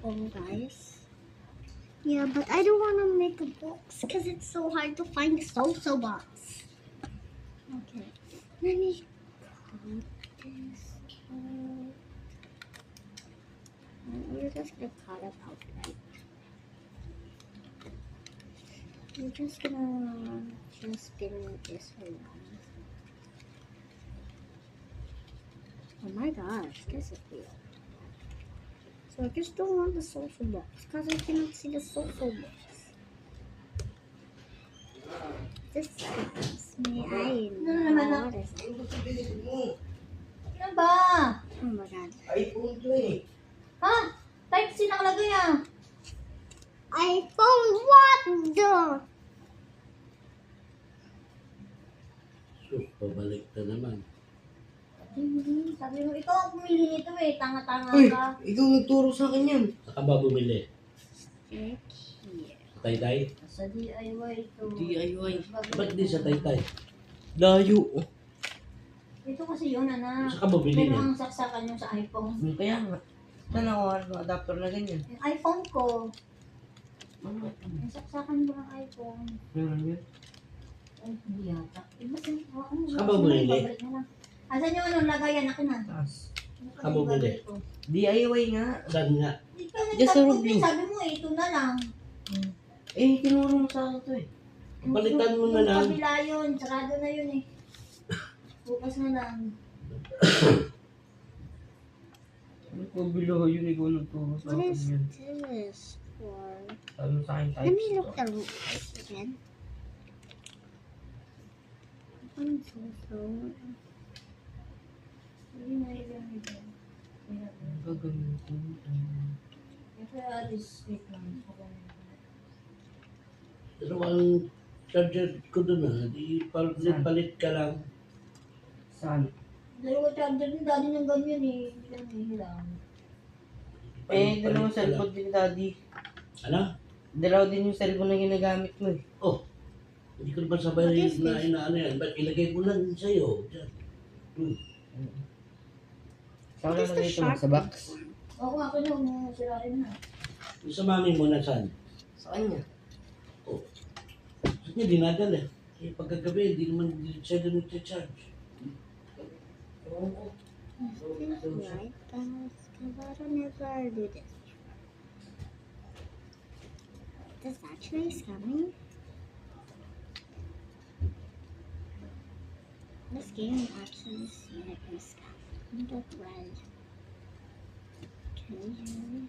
iPhone, guys. Yeah, but I don't want to make a box because it's so hard to find the so box. Okay, let me cut this out. We're just gonna cut it out, right? We're just gonna spin this around. Oh my gosh, this is weird. So I just don't want the social box because I cannot see the social box. This is me. I know what is it. Ano ba? Oh my god. iPhone to eh. Ha? Type C nakalagay ah. iPhone, what the? Sus, pabalik na naman. Hindi. Sabi mo, ikaw ang pumili nito eh. Tanga-tanga Uy, ka. ikaw nagturo sa akin yan. Saka ba bumili? Stick here. Sa Taytay? Sa DIY ito. DIY. Ba't di sa Taytay? Layo. Oh. Ito kasi yun, anak. Saan ka bumili Pero niyan? ang saksakan yung sa iPhone. Kaya nga. Saan ako adapter na ganyan? Yung iPhone ko, Ano? yung saksakan ko ng iPhone. Meron yun? Ay, hindi yata. Iba sa Saan ba bumili? Babalik na lang. Asan yung ano, lagayan akin na? Taas. Ano Saan ba bumili? DIY nga. Saan nga? Ikaw Just sa nagtapos Rubli. sabi mo ito na lang. Eh, tinuro mo sa akin to eh. Balikan mo na Yung lang. kabila yun, sarado na yun eh. Bukas na lang. Ano ko bilo yun ikaw nagturo sa What akin is yun. this for? Ano sa akin Let me look the rules again. One, two, three. Hindi na yun ito. Gagamitin. Kaya this week lang. Pero ang charger ko doon di palit ka lang. Saan? Dalawa charger ni daddy ng ganyan eh. Hindi lang hihilang. Dalawang cellphone din, Daddy. Ano? Dalawa din yung cellphone na ginagamit mo eh. Oh, hindi ko naman sabay What is na inaano yan. Ba't ilagay ko lang sa'yo? Diyan. Saan What ka is the nalagay ito? sharp Sa box? Oo, ako na, sirain na. Yung sa mami mo na saan? Sa kanya. Saan niya dinadala? Eh, pagkagabi, hindi naman siya doon nag-charge. I think right. Because I don't never do this. This actually is coming. This game actually is like this. Look red. Can you hear me?